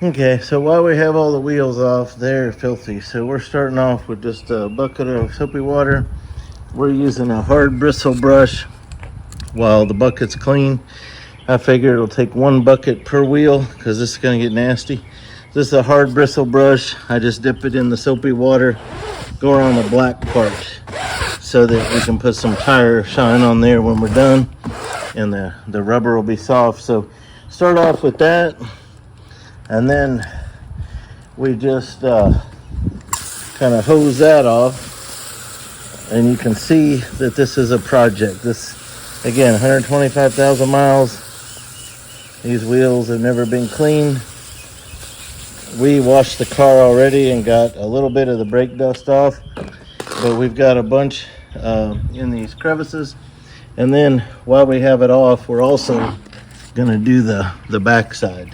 Okay, so while we have all the wheels off, they're filthy. So we're starting off with just a bucket of soapy water. We're using a hard bristle brush while the bucket's clean. I figure it'll take one bucket per wheel because this is going to get nasty. This is a hard bristle brush. I just dip it in the soapy water, go around the black part so that we can put some tire shine on there when we're done, and the rubber will be soft. So start off with that, and then we just kind of hose that off, and you can see that this is a project. This, again, 125,000 miles. These wheels have never been cleaned. We washed the car already and got a little bit of the brake dust off, but we've got a bunch in these crevices. And then while we have it off, we're also gonna do the backside,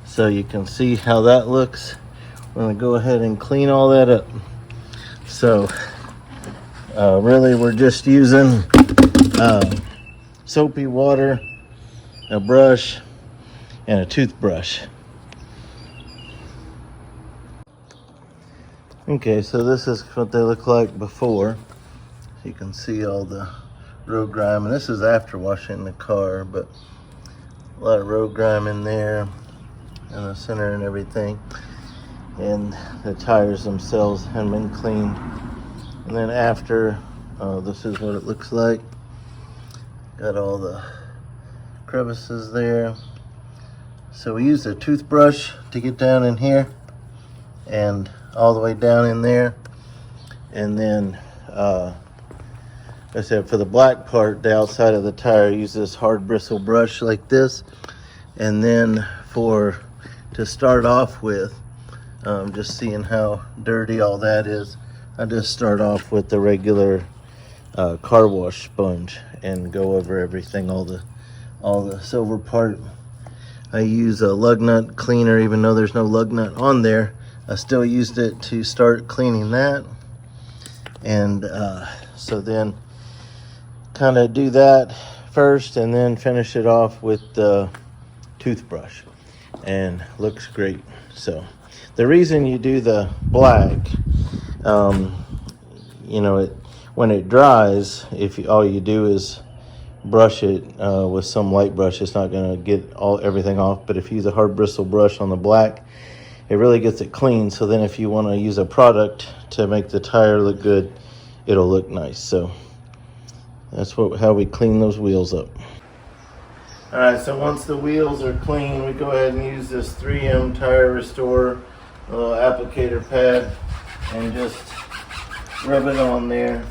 so you can see how that looks. We're gonna go ahead and clean all that up. So really we're just using soapy water, a brush, and a toothbrush. Okay, so this is what they look like before. You can see all the road grime, and this is after washing the car, but a lot of road grime in there in the center and everything. And the tires themselves haven't been cleaned. And then after, this is what it looks like. Got all the crevices there. So we used a toothbrush to get down in here and all the way down in there. And then I said for the black part, the outside of the tire, use this hard bristle brush like this. And then to start off with, just seeing how dirty all that is, I just start off with the regular car wash sponge and go over everything, all the silver part. I use a lug nut cleaner, even though there's no lug nut on there. I still used it to start cleaning that. And so then kind of do that first and then finish it off with the toothbrush, and looks great. So the reason you do the black, when it dries, all you do is brush it with some light brush, it's not going to get everything off. But if you use a hard bristle brush on the black, it really gets it clean. So then if you want to use a product to make the tire look good, it'll look nice. So that's how we clean those wheels up. All right, so once the wheels are clean, we go ahead and use this 3M Tire Restorer, a little applicator pad, and just rub it on there.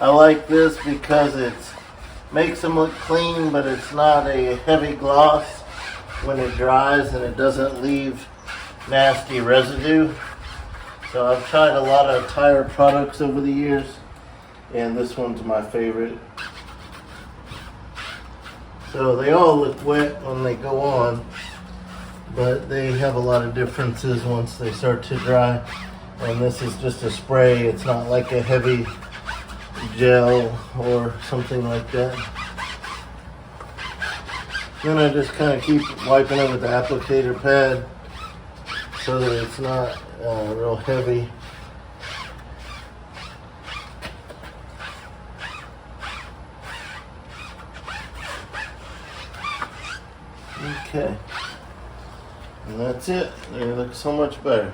I like this because it makes them look clean, but it's not a heavy gloss when it dries, and it doesn't leave nasty residue. So I've tried a lot of tire products over the years, and this one's my favorite. So they all look wet when they go on, but they have a lot of differences once they start to dry. And this is just a spray. It's not like a heavy gel or something like that. Then I just kind of keep wiping it with the applicator pad so that it's not real heavy. Okay, and that's it. It looks so much better.